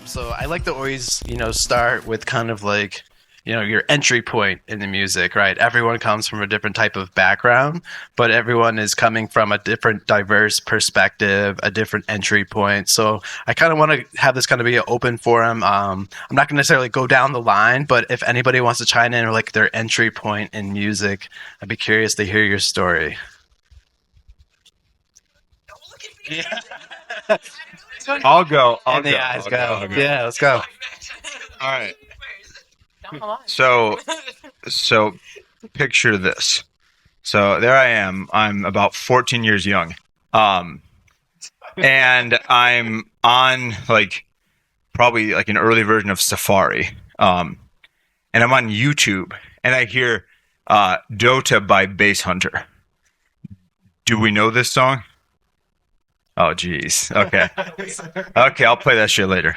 So I like to always, start with kind of like, your entry point in the music, right? Everyone comes from a different type of background, but everyone is coming from a different diverse perspective, a different entry point. So I kind of want to have this kind of be an open forum. I'm not going to necessarily go down the line, but if anybody wants to chime in or like their entry point in music, I'd be curious to hear your story. Yeah. I'll go. And the eyes go. Yeah, let's go. All right. So, so picture this. So there I am. I'm about 14 years young. Um, and I'm on like probably like an early version of Safari. And I'm on YouTube and I hear Dota by Bass Hunter. Do we know this song? Oh, geez. Okay. Okay, I'll play that shit later.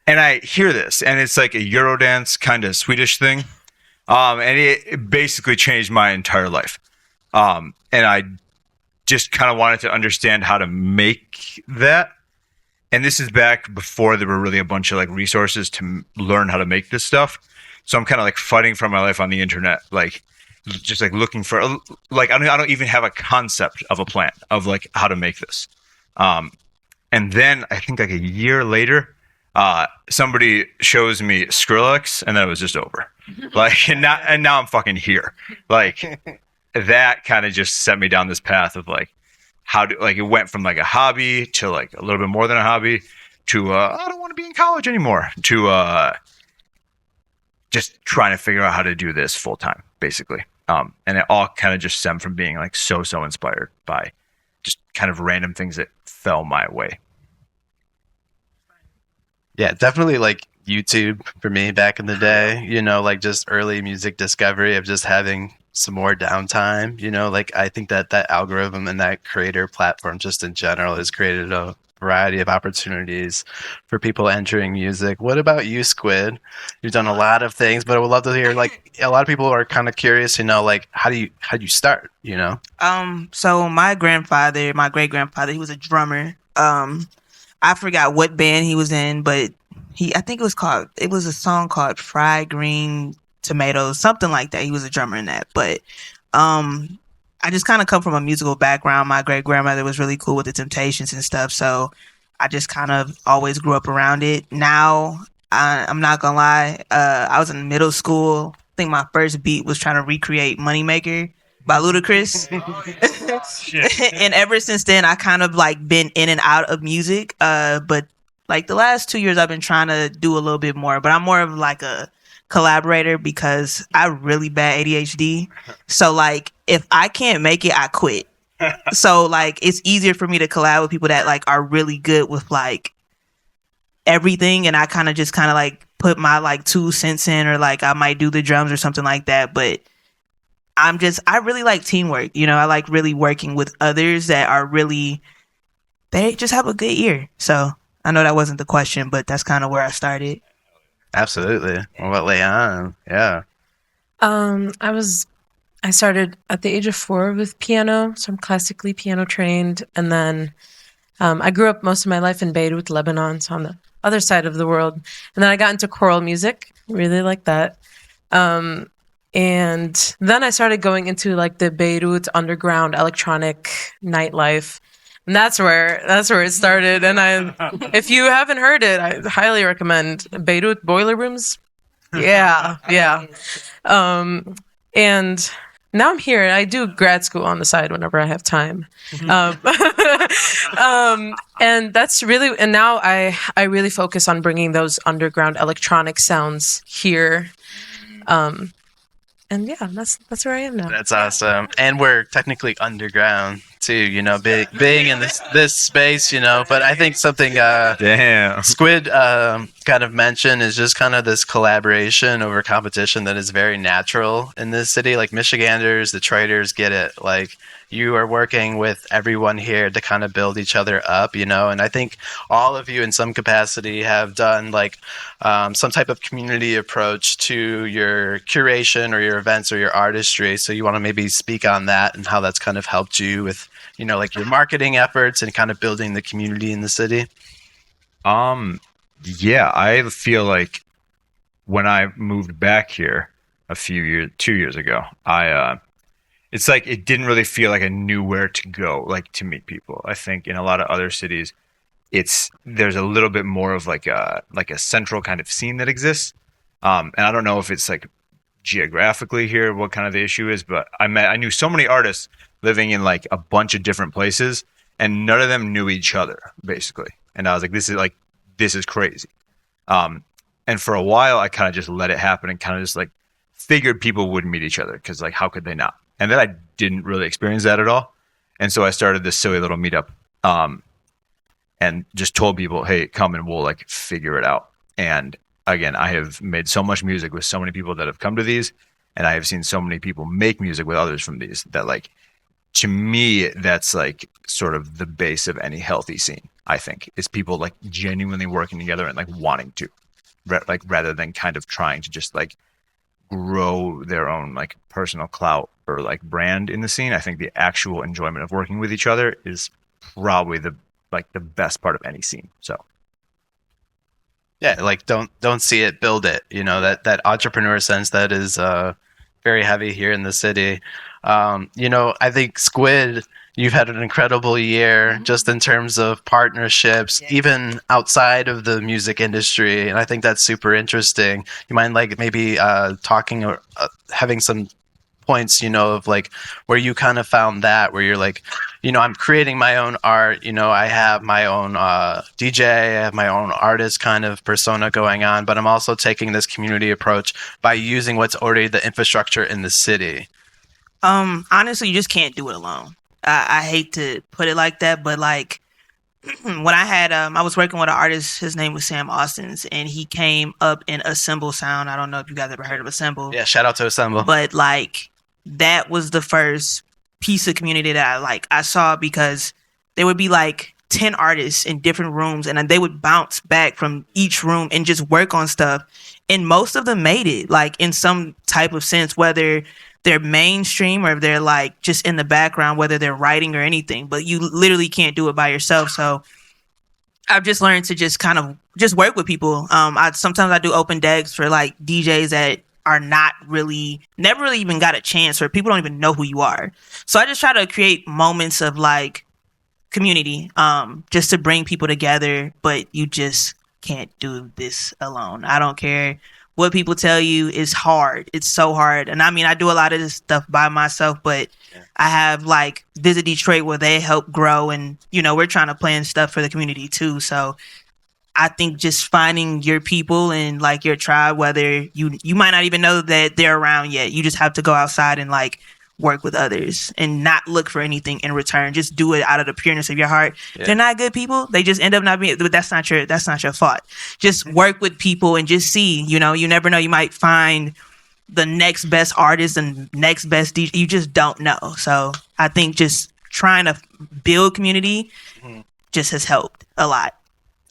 And I hear this, and it's like a Eurodance kind of Swedish thing. And it basically changed my entire life. And I just kind of wanted to understand how to make that. And this is back before there were really a bunch of like resources to learn how to make this stuff. So I'm kind of like fighting for my life on the internet, like just like looking for like I don't even have a concept of a plan of like how to make this. And then I think like a year later, somebody shows me Skrillex, and then it was just over. Like and now I'm fucking here. Like that kind of just set me down this path of like how to like it went from like a hobby to like a little bit more than a hobby to I don't want to be in college anymore to just trying to figure out how to do this full time, basically. And it all kind of just stemmed from being like so inspired by just kind of random things that fell my way. Yeah, definitely like YouTube for me back in the day, like just early music discovery of just having some more downtime, like I think that algorithm and that creator platform just in general has created a variety of opportunities for people entering music. What about you, Squid? You've done a lot of things, but I would love to hear like a lot of people are kind of curious, like how do you start? So my grandfather, my great grandfather, he was a drummer. I forgot what band he was in, but I think it was a song called Fried Green Tomatoes, something like that. He was a drummer in that. But I just kind of come from a musical background. My great grandmother was really cool with the Temptations and stuff. So I just kind of always grew up around it. Now, I'm not going to lie. I was in middle school. I think my first beat was trying to recreate Moneymaker by Ludacris. And ever since then, I kind of like been in and out of music. But like the last 2 years, I've been trying to do a little bit more. But I'm more of like a collaborator because I really bad ADHD. So like if I can't make it, I quit. So like it's easier for me to collab with people that like are really good with like everything, and I kind of like put my like 2 cents in, or like I might do the drums or something like that. But I really like teamwork. I like really working with others that are really, they just have a good ear. So I know that wasn't the question, but that's kind of where I started. Absolutely. What about Layan? Yeah. I started at the age of 4 with piano, so I'm classically piano trained, and then I grew up most of my life in Beirut, Lebanon, so on the other side of the world, and then I got into choral music, really like that, and then I started going into like the Beirut underground electronic nightlife. And that's where it started. And if you haven't heard it, I highly recommend Beirut Boiler Rooms. Yeah, yeah. And now I'm here. I do grad school on the side whenever I have time. And that's really, and now I really focus on bringing those underground electronic sounds here. And yeah, that's where I am now. That's awesome. And we're technically underground too, being in this space, but I think something Damn. Squid kind of mentioned is just kind of this collaboration over competition that is very natural in this city. Like Michiganders, Detroiters get it. Like you are working with everyone here to kind of build each other up, and I think all of you in some capacity have done like some type of community approach to your curation or your events or your artistry. So you want to maybe speak on that and how that's kind of helped you with, like your marketing efforts and kind of building the community in the city? Yeah, I feel like when I moved back here 2 years ago, it's like it didn't really feel like I knew where to go, like to meet people. I think in a lot of other cities, there's a little bit more of like a central kind of scene that exists. And I don't know if it's like geographically here what kind of the issue is, but I knew so many artists living in like a bunch of different places, and none of them knew each other basically. And I was like, this is crazy. Um, and for a while, I kind of just let it happen and kind of just like figured people would meet each other because like how could they not? And then I didn't really experience that at all. And so I started this silly little meetup, and just told people, hey, come and we'll like figure it out. And again, I have made so much music with so many people that have come to these, and I have seen so many people make music with others from these that like to me that's like sort of the base of any healthy scene. I think is people like genuinely working together and like wanting to, like rather than kind of trying to just like grow their own like personal clout or like brand in the scene. I think the actual enjoyment of working with each other is probably the best part of any scene. So Yeah, like don't see it, build it. You know, that entrepreneur sense that is very heavy here in the city. You know, I think Squid, you've had an incredible year just in terms of partnerships, even outside of the music industry, and I think that's super interesting. You mind like maybe talking or having some points, you know, of like where you kind of found that where you're like, you know, I'm creating my own art, you know, I have my own DJ, I have my own artist kind of persona going on, but I'm also taking this community approach by using what's already the infrastructure in the city. Honestly, you just can't do it alone. I hate to put it like that, but like when I was working with an artist, his name was Sam Austins, and he came up in Assemble Sound. I don't know if you guys ever heard of Assemble. Yeah, shout out to Assemble. But like that was the first piece of community that I saw, because there would be like 10 artists in different rooms, and they would bounce back from each room and just work on stuff. And most of them made it like in some type of sense, whether they're mainstream or if they're like just in the background, whether they're writing or anything, but you literally can't do it by yourself. So I've just learned to just kind of just work with people. Sometimes I do open decks for like DJs that are never really even got a chance, or people don't even know who you are. So I just try to create moments of like community, just to bring people together, but you just can't do this alone. I don't care what people tell you. Is hard. It's so hard. And I mean, I do a lot of this stuff by myself, but I have like Visit Detroit where they help grow, and you know, we're trying to plan stuff for the community too. So I think just finding your people and like your tribe, whether you might not even know that they're around yet, you just have to go outside and like work with others and not look for anything in return. Just do it out of the pureness of your heart. Yeah. They're not good people. They just end up not being, but that's not your fault. Just work with people and just see, you know, you never know. You might find the next best artist and next best DJ. You just don't know. So I think just trying to build community just has helped a lot.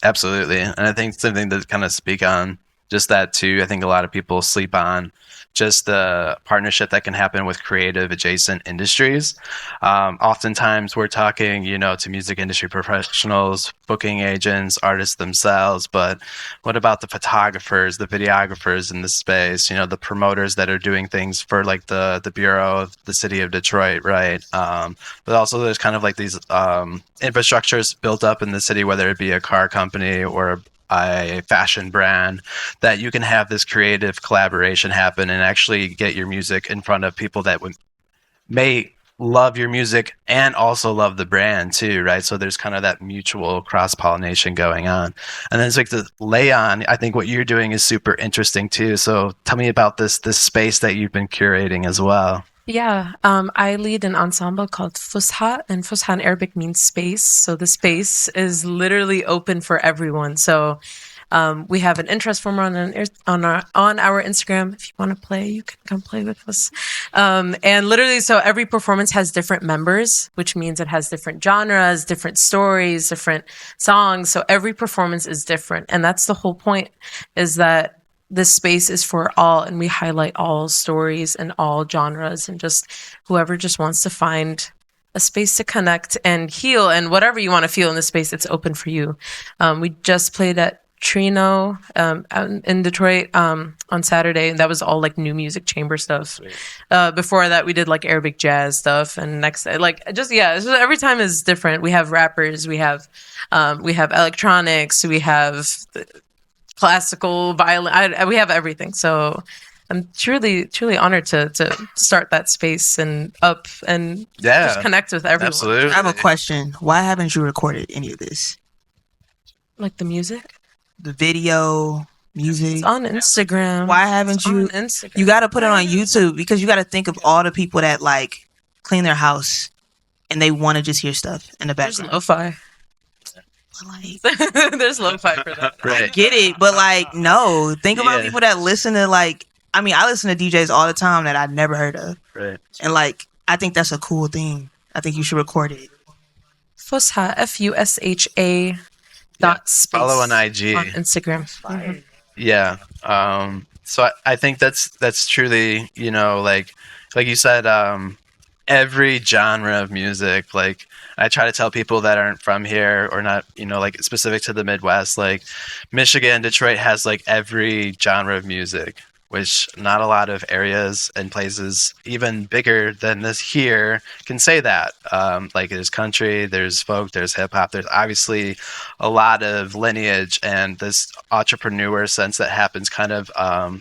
Absolutely. And I think something to kind of speak on just that too. I think a lot of people sleep on just the partnership that can happen with creative adjacent industries. Oftentimes we're talking, you know, to music industry professionals, booking agents, artists themselves, but what about the photographers, the videographers in the space, you know, the promoters that are doing things for like the Bureau of the City of Detroit, right? But also there's kind of like these infrastructures built up in the city, whether it be a car company or a fashion brand, that you can have this creative collaboration happen and actually get your music in front of people that may love your music and also love the brand too, right? So there's kind of that mutual cross-pollination going on. And then it's like the Layan, I think what you're doing is super interesting too. So tell me about this space that you've been curating as well. Yeah, I lead an ensemble called Fusha, and Fusha in Arabic means space. So the space is literally open for everyone. So we have an interest form on our Instagram. If you want to play, you can come play with us. And literally, so every performance has different members, which means it has different genres, different stories, different songs. So every performance is different, and that's the whole point. Is that this space is for all, and we highlight all stories and all genres, and just whoever just wants to find a space to connect and heal, and whatever you want to feel in the space, it's open for you. We just played at Trino out in Detroit on Saturday. That was all like new music chamber stuff. Before that, we did like Arabic jazz stuff, and next like just it's just, every time is different. We have rappers, we have electronics, we have classical violin. We have everything. So I'm truly honored to start that space and just connect with everyone. Absolutely. I have a question. Why haven't you recorded any of this? Like the music, The video, music. it's on Instagram. Why haven't you? On Instagram. You got to put it on YouTube because you got to think of all the people that like clean their house and they want to just hear stuff in the There's background. lo-fi. Like, There's lo-fi for that. I Right. get it, but like, no. Think about Yeah. people that listen to like. I mean, I listen to DJs all the time that I've never heard of, Right. and like, I think that's a cool thing. I think you should record it. Fusha, FUSHA dot space. Follow on IG. On Instagram. Mhm. Yeah. So I think that's truly, like you said, every genre of music. Like I try to tell people that aren't from here or not, like specific to the Midwest, like Michigan, Detroit has like every genre of music, which not a lot of areas and places even bigger than this here can say that. Like there's country, there's folk, there's hip hop, there's obviously a lot of lineage and this entrepreneur sense that happens kind of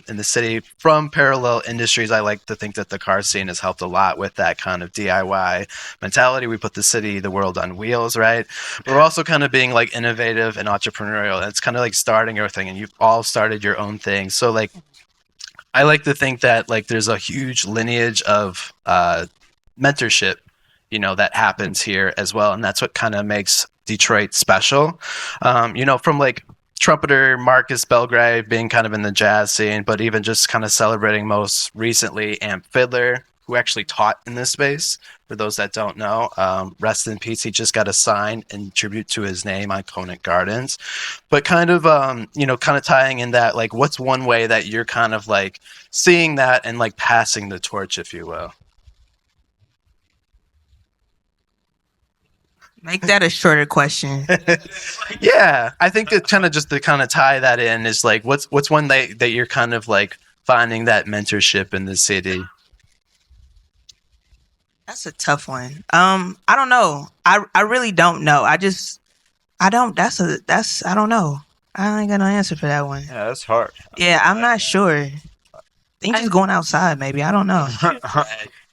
in the city from parallel industries. I like to think that the car scene has helped a lot with that kind of DIY mentality. We put the city, the world on wheels, right? But we're also kind of being like innovative and entrepreneurial. And it's kind of like starting everything, and you've all started your own thing. So like, I like to think that like there's a huge lineage of mentorship, that happens here as well, and that's what kind of makes Detroit special. From like trumpeter Marcus Belgrave being kind of in the jazz scene, but even just kind of celebrating most recently Amp Fiddler, who actually taught in this space. For those that don't know, rest in peace. He just got a sign in tribute to his name on Conant Gardens. But kind of, kind of tying in that, like, what's one way that you're kind of like seeing that and like passing the torch, if you will? Make that a shorter question. Yeah, I think that kind of just to kind of tie that in is like, what's one that you're kind of like finding that mentorship in the city? That's a tough one. I don't know. I really don't know. I don't know. I ain't got no answer for that one. Yeah, that's hard. Yeah, I'm not sure. I think just going outside, maybe. I don't know.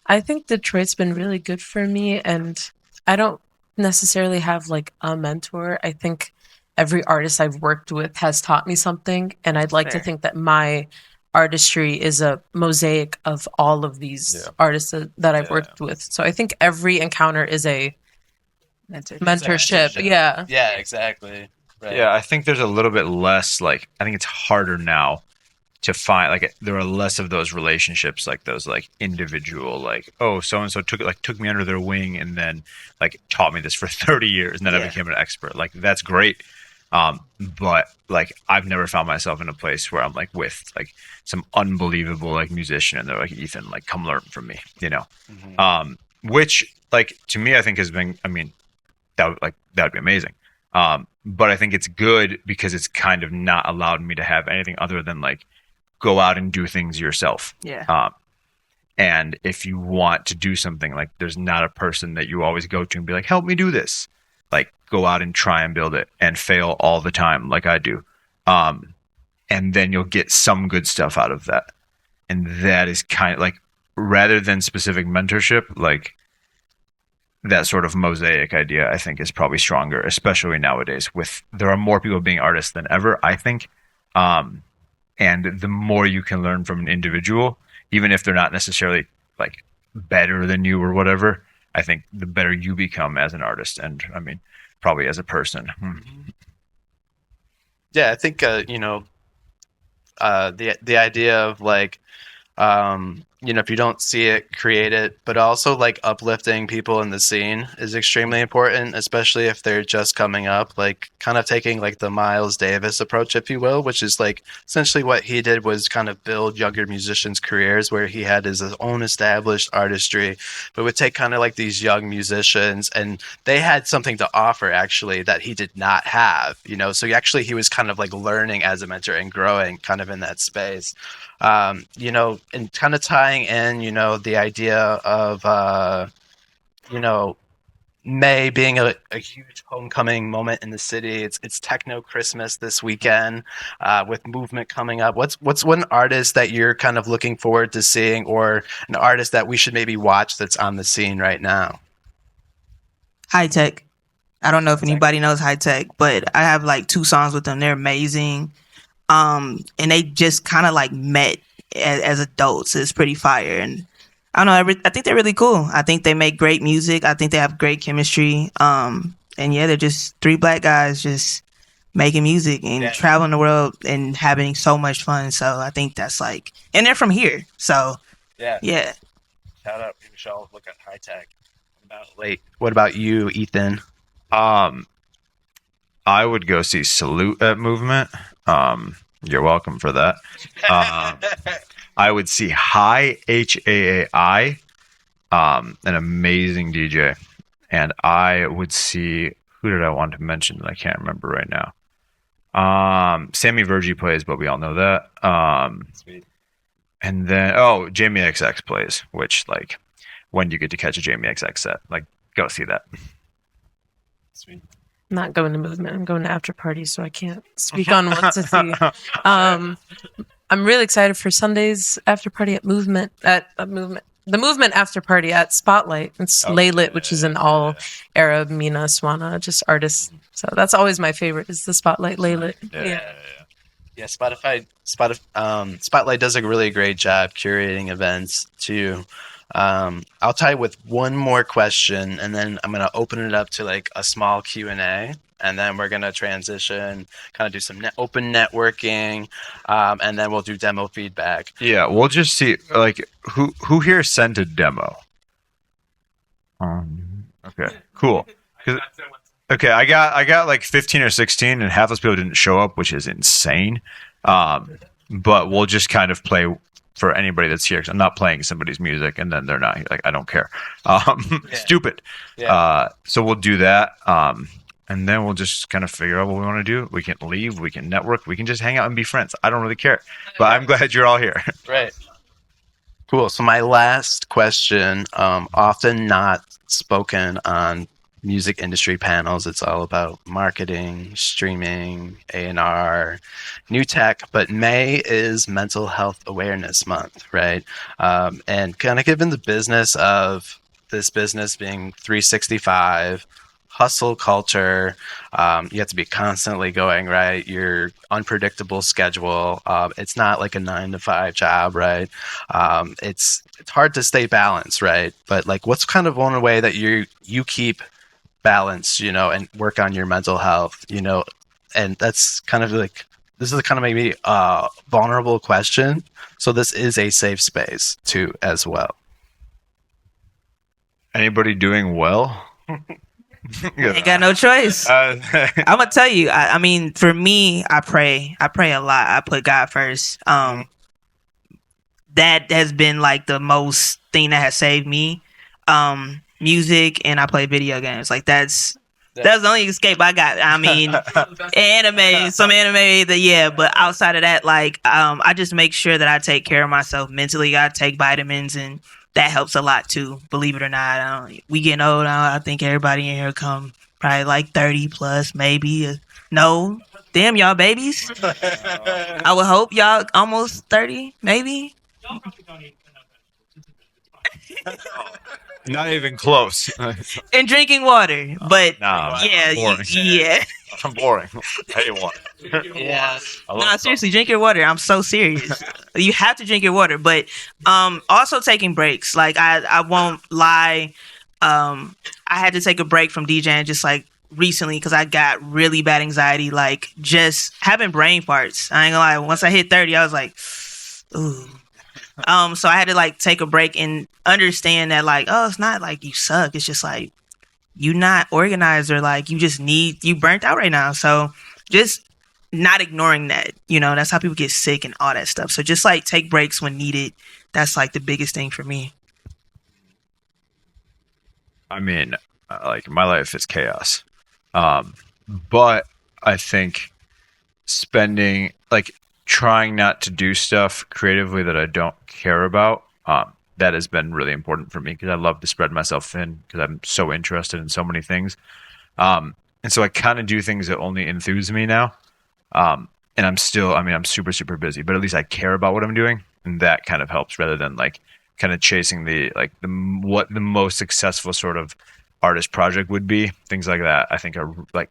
I think Detroit's been really good for me, and I don't necessarily have like a mentor. I think every artist I've worked with has taught me something, and I'd like to Fair. think that my artistry is a mosaic of all of these artists that I've worked with. So I think every encounter is a mentorship. Yeah. Yeah, exactly. Right. Yeah, I think there's a little bit less, like, I think it's harder now to find, like, there are less of those relationships, like those like individual, like, oh, so and so took me under their wing and then like taught me this for 30 years and then I became an expert. Like, that's great. But like, I've never found myself in a place where I'm like with like some unbelievable like musician and they're like, Ethan, like, come learn from me, which like to me I think has been, I mean, that would be amazing. But I think it's good because it's kind of not allowed me to have anything other than like go out and do things yourself. Yeah. And if you want to do something, like, there's not a person that you always go to and be like, help me do this. Like, go out and try and build it and fail all the time like I do. And then you'll get some good stuff out of that. And that is kind of like, rather than specific mentorship, like that sort of mosaic idea, I think, is probably stronger, especially nowadays there are more people being artists than ever, I think. And the more you can learn from an individual, even if they're not necessarily like better than you or whatever, I think the better you become as an artist. And I mean, probably as a person. Yeah, I think the idea of like if you don't see it, create it. But also, like, uplifting people in the scene is extremely important, especially if they're just coming up. Like, kind of taking like the Miles Davis approach, if you will, which is like essentially what he did was kind of build younger musicians' careers, where he had his own established artistry, but would take kind of like these young musicians, and they had something to offer actually that he did not have. So he was kind of like learning as a mentor and growing kind of in that space. And kind of tying in, the idea of, you know, May being a huge homecoming moment in the city. It's techno Christmas this weekend, with movement coming up. What's one artist that you're kind of looking forward to seeing, or an artist that we should maybe watch that's on the scene right now? High Tech. I don't know if anybody knows High Tech, but I have like 2 songs with them. They're amazing. And they just kind of like met as adults. It's pretty fire, and I don't know. I think they're really cool. I think they make great music. I think they have great chemistry. And yeah, they're just 3 black guys just making music and traveling the world and having so much fun. So I think that's like, and they're from here. So yeah. Shout out, we should all look at High Tech. What about you, Ethan? I would go see Salute at Movement. You're welcome for that. I would see High, HAAI, an amazing DJ. And I would see, who did I want to mention that I can't remember right now? Sammy Vergi plays, but we all know that. Sweet. And then, Jamie XX plays, which, like, when you get to catch a Jamie XX set, like, go see that. Sweet. I'm not going to Movement. I'm going to After Party, so I can't speak on what to see. I'm really excited for Sunday's After Party at Movement. The Movement After Party at Spotlight. It's Laylit, which is an all Arab, Mina, Swana, just artists. So that's always my favorite, is the Spotlight Laylit. Yeah, Spotlight does a really great job curating events too. I'll tie with one more question, and then I'm gonna open it up to like a small Q&A, and then we're gonna transition, kind of do some open networking, and then we'll do demo feedback. Yeah, we'll just see. Like, who here sent a demo? Okay, cool. Okay, I got like 15 or 16, and half those people didn't show up, which is insane. But we'll just kind of play for anybody that's here, 'cause I'm not playing somebody's music and then they're not here. Like, I don't care. Stupid. Yeah. So we'll do that. And then we'll just kind of figure out what we want to do. We can leave, we can network, we can just hang out and be friends. I don't really care, but I'm glad you're all here. Right. Cool. So my last question, often not spoken on music industry panels. It's all about marketing, streaming, A&R, new tech. But May is Mental Health Awareness Month, right? And kind of given the business of this business being 365, hustle culture, you have to be constantly going, right? Your unpredictable schedule. It's not like a 9-to-5 job, right? It's hard to stay balanced, right? But like, what's kind of one way that you keep balance, and work on your mental health, and that's kind of like, this is kind of maybe a vulnerable question, so this is a safe space too as well. Anybody doing well? Ain't got no choice. I'm gonna tell you. I mean, for me, I pray a lot. I put God first. That has been like the most thing that has saved me. Music, and I play video games. Like that's the only escape I got. I mean, some anime, but outside of that, like, I just make sure that I take care of myself mentally. I take vitamins, and that helps a lot too. Believe it or not, we getting old now. I think everybody in here come probably like 30 plus, maybe. No, damn, y'all babies. I would hope y'all almost 30, maybe. Not even close. And drinking water, but no, yeah. I'm boring. I hate water. Yeah. No, seriously, drink your water. I'm so serious. You have to drink your water, but also taking breaks. Like, I won't lie. I had to take a break from DJing just like recently because I got really bad anxiety. Like, just having brain farts. I ain't gonna lie. Once I hit 30, I was like, ooh. So I had to like take a break and understand that like, oh, it's not like you suck. It's just like you not organized or like you burnt out right now. So just not ignoring that, that's how people get sick and all that stuff. So just like take breaks when needed. That's like the biggest thing for me. I mean, like my life is chaos. But I think spending like trying not to do stuff creatively that I don't care about, that has been really important for me because I love to spread myself thin because I'm so interested in so many things. And so I kind of do things that only enthuse me now. And I'm still, I mean, I'm super, super busy, but at least I care about what I'm doing. And that kind of helps rather than like kind of chasing what the most successful sort of artist project would be. Things like that, I think are like,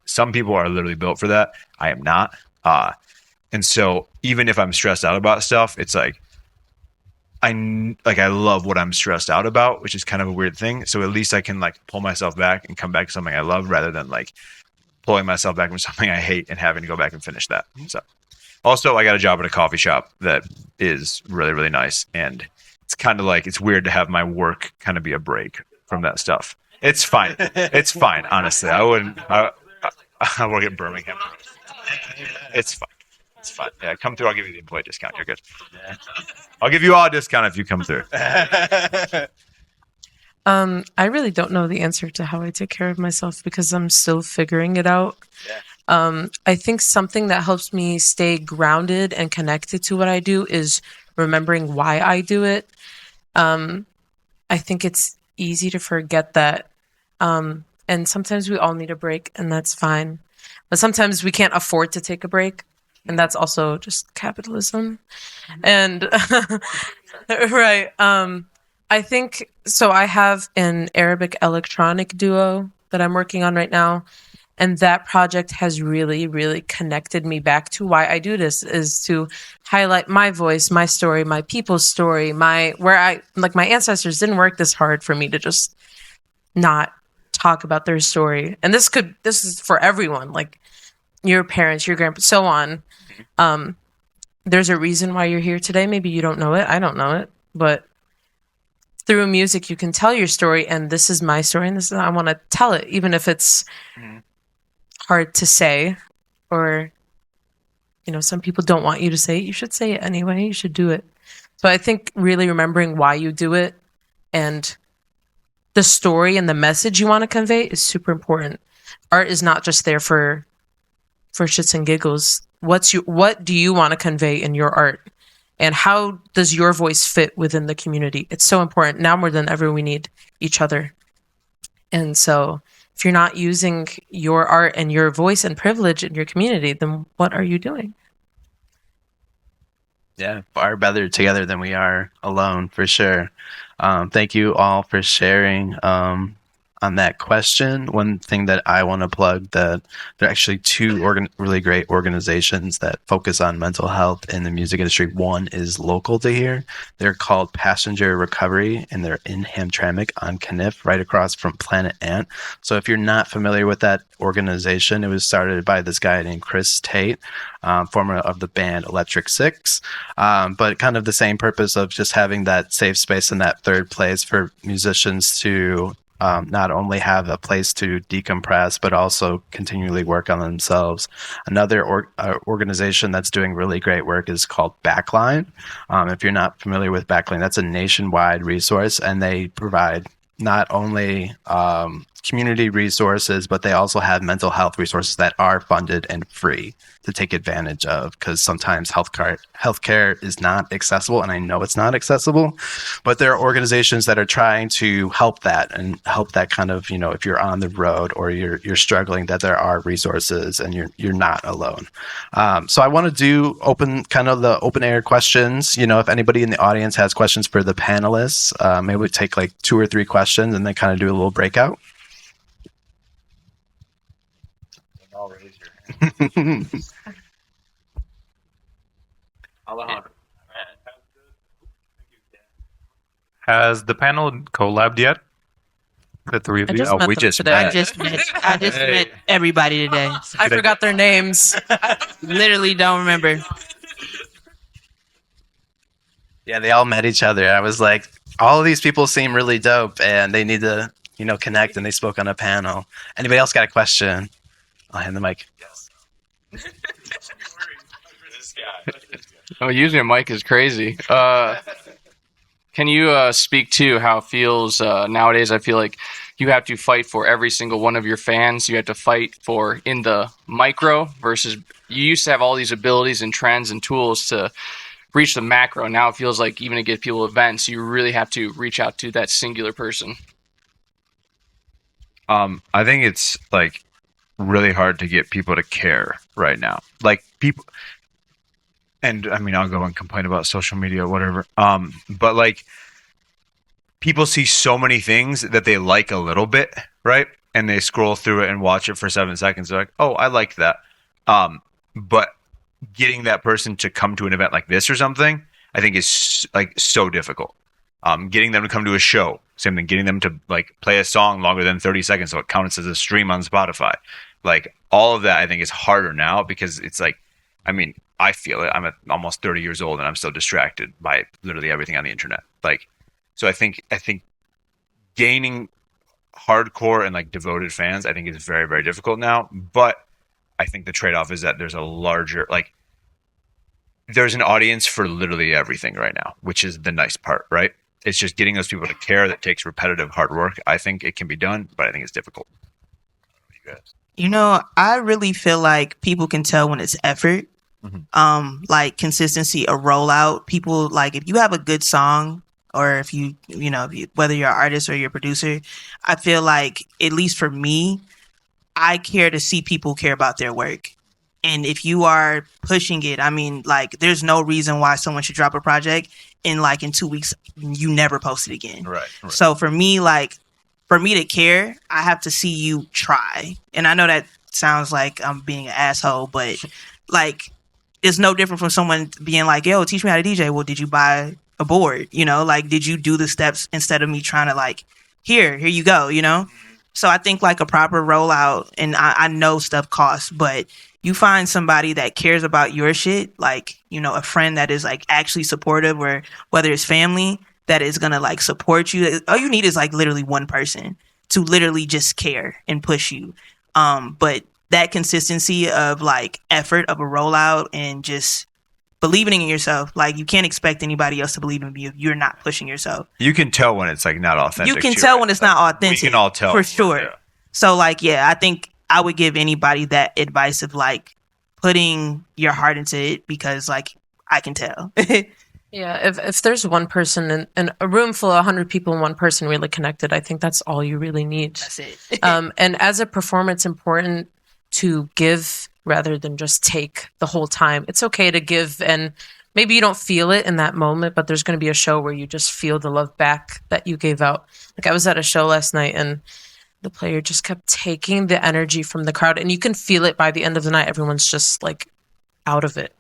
some people are literally built for that. I am not. And so even if I'm stressed out about stuff, it's like, I love what I'm stressed out about, which is kind of a weird thing. So at least I can like pull myself back and come back to something I love rather than like pulling myself back from something I hate and having to go back and finish that. So also I got a job at a coffee shop that is really, really nice. And it's kind of like, it's weird to have my work kind of be a break from that stuff. It's fine. It's fine. Honestly, I work at Birmingham. It's fine. It's fine. Yeah, come through. I'll give you the employee discount. You're good. I'll give you all a discount if you come through. I really don't know the answer to how I take care of myself because I'm still figuring it out. I think something that helps me stay grounded and connected to what I do is remembering why I do it. I think it's easy to forget that. And sometimes we all need a break, and that's fine. But sometimes we can't afford to take a break. And that's also just capitalism. And right. I think so. I have an Arabic electronic duo that I'm working on right now. And that project has really, really connected me back to why I do this is to highlight my voice, my story, my people's story, my ancestors didn't work this hard for me to just not talk about their story. And this is for everyone, like your parents, your grandparents, so on. There's a reason why you're here today. Maybe you don't know it. I don't know it. But through music, you can tell your story. And this is my story. And I want to tell it, even if it's hard to say. Or, some people don't want you to say it. You should say it anyway. You should do it. So I think really remembering why you do it and the story and the message you want to convey is super important. Art is not just there for shits and giggles. What do you want to convey in your art? And how does your voice fit within the community? It's so important. Now more than ever, we need each other. And so if you're not using your art and your voice and privilege in your community, then what are you doing? Yeah, far better together than we are alone, for sure. Thank you all for sharing. On that question, one thing that I want to plug that there are actually two really great organizations that focus on mental health in the music industry. One is local to here. They're called Passenger Recovery, and they're in Hamtramck on Kniff, right across from Planet Ant. So if you're not familiar with that organization, it was started by this guy named Chris Tate, former of the band Electric Six, but kind of the same purpose of just having that safe space and that third place for musicians to not only have a place to decompress, but also continually work on themselves. Another organization that's doing really great work is called Backline. If you're not familiar with Backline, that's a nationwide resource, and they provide not only community resources, but they also have mental health resources that are funded and free to take advantage of, because sometimes healthcare is not accessible, and I know it's not accessible, but there are organizations that are trying to help that and help that kind of, if you're on the road or you're struggling, that there are resources and you're not alone. So I want to do the open air questions. If anybody in the audience has questions for the panelists, maybe we take like 2 or 3 questions and then kind of do a little breakout. I'll raise your hand. Alejandro. Has the panel collabed yet? The three of I you? just met them today. I just met everybody today. I forgot their names. Literally don't remember. Yeah, they all met each other. I was like, all of these people seem really dope, and they need to, connect. And they spoke on a panel. Anybody else got a question? I'll hand the mic. Oh, using a mic is crazy. Can you speak to how it feels nowadays? I feel like you have to fight for every single one of your fans. You have to fight for in the micro versus you used to have all these abilities and trends and tools to reach the macro. Now it feels like even to get people events, you really have to reach out to that singular person. I think it's like really hard to get people to care right now. Like people, and I mean, I'll go and complain about social media, whatever. But like people see so many things that they like a little bit, right? And they scroll through it and watch it for 7 seconds. They're like, oh, I liked that. But getting that person to come to an event like this or something, I think is like so difficult. Getting them to come to a show, same thing. Getting them to like play a song longer than 30 seconds so it counts as a stream on Spotify. Like all of that, I think is harder now because it's like, I mean, I feel it. I'm almost 30 years old and I'm still distracted by literally everything on the internet. Like, so I think gaining hardcore and like devoted fans, I think is very, very difficult now. But I think the trade-off is that there's a larger, like, there's an audience for literally everything right now, which is the nice part, right? It's just getting those people to care that takes repetitive hard work. I think it can be done, but I think it's difficult. I really feel like people can tell when it's effort. Like consistency, a rollout. People like if you have a good song or if you whether you're an artist or you're a producer, I feel like at least for me, I care to see people care about their work. And if you are pushing it, I mean, like, there's no reason why someone should drop a project in 2 weeks, you never post it again. Right. So for me to care, I have to see you try. And I know that sounds like I'm being an asshole, but like, it's no different from someone being like, yo, teach me how to DJ. Well, did you buy a board? Like, did you do the steps instead of me trying to like, here you go, So I think like a proper rollout, and I know stuff costs, but you find somebody that cares about your shit, like, a friend that is like actually supportive, or whether it's family that is gonna like support you. All you need is like literally one person to literally just care and push you. But that consistency of like effort of a rollout and just believing in yourself, like you can't expect anybody else to believe in you if you're not pushing yourself. You can tell when it's like not authentic. You can tell when it's not authentic. We can all tell for sure. Yeah. So like, yeah, I think I would give anybody that advice of like putting your heart into it, because like I can tell. Yeah, if there's one person in a room full of 100 people and one person really connected, I think that's all you really need. That's it. And as a performer, it's important to give rather than just take the whole time. It's okay to give, and maybe you don't feel it in that moment, but there's going to be a show where you just feel the love back that you gave out. Like I was at a show last night and the player just kept taking the energy from the crowd, and you can feel it by the end of the night. Everyone's just like out of it.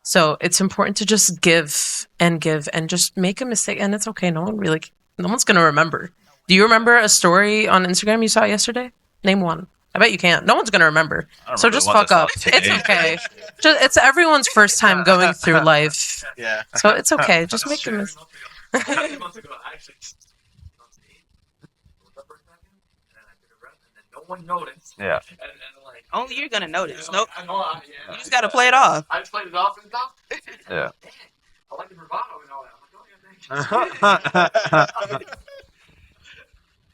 So it's important to just give and just make a mistake, and it's okay. No one's going to remember. Do you remember a story on Instagram you saw yesterday? Name one. I bet you can't. No one's going to remember. So just fuck up. It's okay. It's everyone's first time going through life. Yeah. So it's okay. Just make a mistake. No one noticed. Yeah. And like, Only you're gonna notice. Nope. I know, You just gotta play it off. I just played it off and stuff. Yeah. I like the bravado and all that. I'm like, oh yeah, thank you. All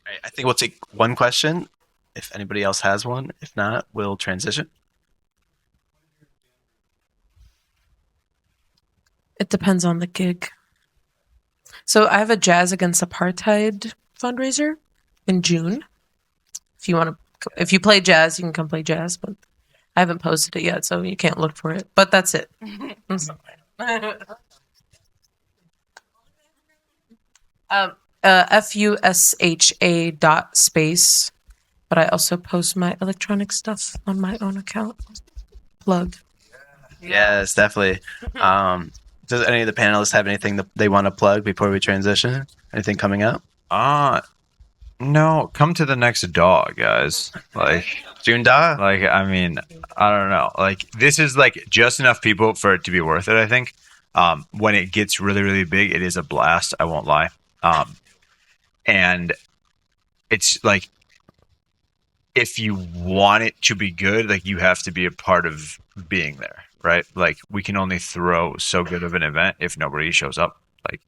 right, I think we'll take one question if anybody else has one. If not, we'll transition. It depends on the gig. So I have a Jazz Against Apartheid fundraiser in June. If you play jazz, you can come play jazz, but I haven't posted it yet, so you can't look for it. But that's it. FUSHA.space. But I also post my electronic stuff on my own account. Plug. Yes, definitely. Does any of the panelists have anything that they want to plug before we transition? Anything coming up? No, come to the next dog, guys. Like June Da? I mean, I don't know. Like this is like just enough people for it to be worth it, I think. When it gets really, really big, it is a blast. I won't lie. And it's like, if you want it to be good, like, you have to be a part of being there, right? Like, we can only throw so good of an event if nobody shows up. Like,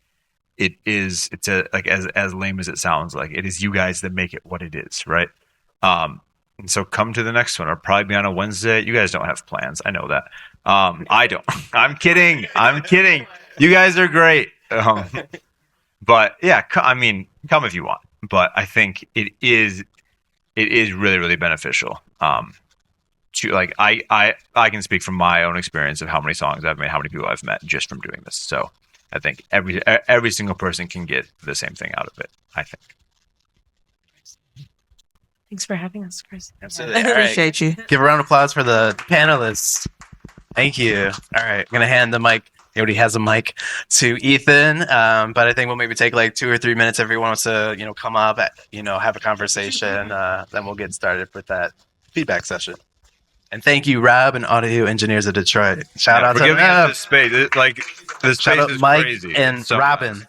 it's like, as lame as it sounds, like, it is you guys that make it what it is, right? And so come to the next one. I'll probably be on a Wednesday. You guys don't have plans. I know that. I don't. I'm kidding. You guys are great. But yeah, I mean, come if you want. But I think it is really, really beneficial. To, like, I can speak from my own experience of how many songs I've made, how many people I've met just from doing this. So I think every single person can get the same thing out of it, I think. Thanks for having us, Chris. Absolutely. All right. Appreciate you. Give a round of applause for the panelists. Thank you. All right. I'm going to hand the mic. He already has a mic to Ethan. But I think we'll maybe take like 2 or 3 minutes. If everyone wants to, come up, have a conversation. Then we'll get started with that feedback session. And thank you, Rob and Audio Engineers of Detroit. Shout out for to giving them. us this space. Like, this Shout space out is Mike crazy. and So Robin.